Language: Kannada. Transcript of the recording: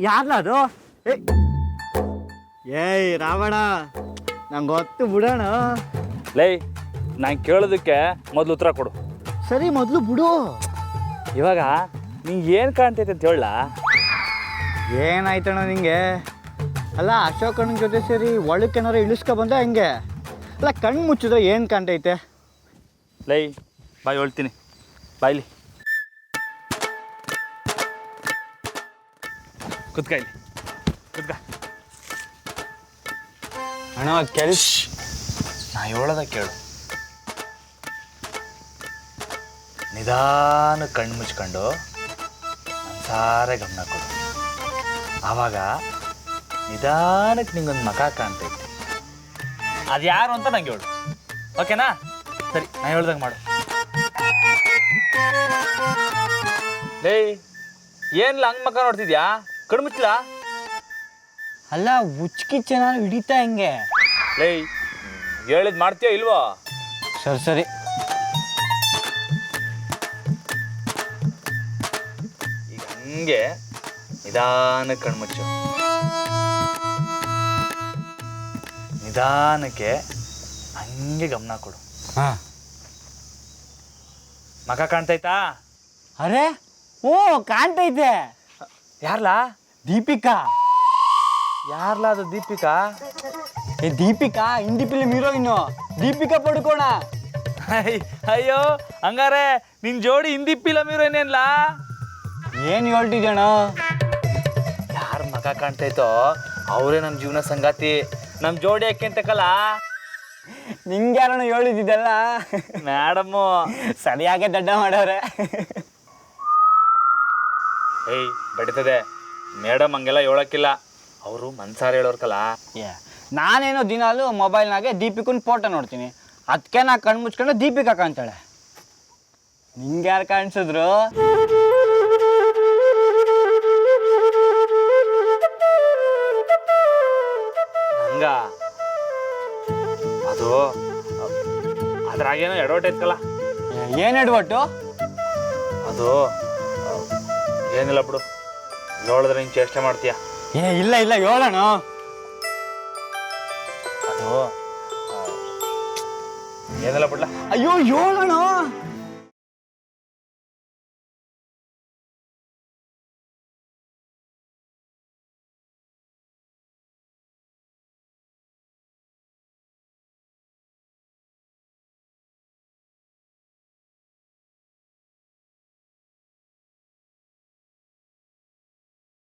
ಯಾರ್ಲ ಅದು? ಏಯ್ ರಾವಣ, ನಂಗೆ ಗೊತ್ತು ಬಿಡೋಣ. ಲೈ, ನಾನು ಕೇಳೋದಕ್ಕೆ ಮೊದಲು ಉತ್ತರ ಕೊಡು. ಸರಿ, ಮೊದಲು ಬಿಡು. ಇವಾಗ ನಿಂಗೆ ಏನು ಕಾಣ್ತೈತೆ ಅಂತ ಹೇಳ. ಏನಾಯ್ತಣ್ಣ ನಿಂಗೆ? ಅಲ್ಲ, ಅಶೋಕಣ್ಣನ ಜೊತೆ ಸೇರಿ ಒಳಕ್ಕೇನಾರು ಇಳಿಸ್ಕೊ ಬಂದ ಹೆಂಗೆ? ಅಲ್ಲ, ಕಣ್ಣು ಮುಚ್ಚಿದ್ರೆ ಏನು ಕಾಣ್ತೈತೆ? ಲೈ, ಬಾಯ್ ಹೇಳ್ತೀನಿ, ಬಾಯ್ಲಿ ಕುತ್ಕ, ಇಲ್ಲಿ ಕುತ್ಕ. ಅಣ್ಣ ಕೆಲ್ಸ ನಾ ಹೇಳೋದ ಕೇಳು. ನಿಧಾನ ಕಣ್ಣು ಮುಚ್ಕೊಂಡು ಸಾರೆ ಗಮನ ಕೊಡು. ಆವಾಗ ನಿಧಾನಕ್ಕೆ ನಿಂಗೊಂದು ಮಖ ಕಾಣ್ತೈತೆ. ಅದು ಯಾರು ಅಂತ ನಂಗೆ ಹೇಳು, ಓಕೆನಾ? ಸರಿ, ನಾ ಹೇಳ್ದಂಗೆ ಮಾಡು. ಲೇ, ಏನಿಲ್ಲ, ಹಂಗೆ ಮಖ ನೋಡ್ತಿದ್ಯಾ? ಕಣ್ಣು ಮುಚ್ಚಲ. ಅಲ್ಲ, ಉಚ್ಕಿ ಚೆನ್ನಾಗಿ ಹಿಡಿತಾ ಹೆಂಗೆ? ಲೇ, ಹೇಳಿದ್ ಮಾಡ್ತೀಯೋ ಇಲ್ವೋ? ಸರಿ ಸರಿ. ಈಗ ಹಂಗೆ ನಿಧಾನಕ್ಕೆ ಕಣ್ಮುಚ್ಚು. ನಿಧಾನಕ್ಕೆ ಹಂಗೆ ಗಮನ ಕೊಡು. ಹಾಂ, ಮಖ ಕಾಣ್ತೈತಾ? ಅರೆ ಓ, ಕಾಣ್ತೈತೆ. ಯಾರ್ಲಾ? ದೀಪಿಕಾ. ಯಾರ್ಲಾ ಅದು? ದೀಪಿಕಾ? Deepika Hindi film heroine Deepika Padukone. ಅಯ್ಯೋ, ಹಂಗಾರೆ ನಿನ್ ಜೋಡಿ ಹಿಂದಿ ಫಿಲಮ್ ಹೀರೋಯಿನ್. ಏನು ಹೇಳ್ತಿದ್ಯಣ? ಯಾರ ಮಖ ಕಾಣ್ತೈತೋ ಅವರೇ ನಮ್ಮ ಜೀವನ ಸಂಗಾತಿ, ನಮ್ಮ ಜೋಡಿ ಯಾಕೆ ಅಂತಕಲ್ಲ. ನಿಂಗೆ ಯಾರಣ ಹೇಳಿದ್ದಿದ್ದಲ್ಲ? ಮೇಡಮ್ಮು ಸರಿಯಾಗೆ ದಡ್ಡ ಮಾಡವ್ರೆ. ಏಯ್, ಬಡಿತದೆ ಮೇಡಮ್, ಹಂಗೆಲ್ಲ ಹೇಳಕ್ಕಿಲ್ಲ. ಅವರು ಮನ್ಸಾರ ಹೇಳೋರ್ಕಲ್ಲ. ನಾನೇನೋ ದಿನಾಲು ಮೊಬೈಲ್ನಾಗೆ ದೀಪಿಕನ್ ಫೋಟೋ ನೋಡ್ತೀನಿ, ಅದಕ್ಕೆ ನಾ ಕಣ್ಣು ಮುಚ್ಕೊಂಡು ದೀಪಿಕಾ ಕಾಣ್ತಾಳೆ. ನಿಂಗೆ ಯಾರು ಕಾಣಿಸಿದ್ರು? ಹಂಗ ಅದು ಅದ್ರಾಗೇನೋ ಎಡವಟ್ ಐತ್ಕಲ್ಲ. ಏನು ಎಡ್ವಟ್ಟು? ಅದು ಏನಿಲ್ಲ ಬಿಡು, ನೋಡಿದ್ರೆ ಹಿಂಗೆ ಚೇಷ್ಟೆ ಮಾಡ್ತೀಯ. ಇಲ್ಲ ಇಲ್ಲ, ಹೇಳೋಣ. ಅದು ಏನಿಲ್ಲ ಬಿಡ್ಲ. ಅಯ್ಯೋ, ಹೇಳೋಣ.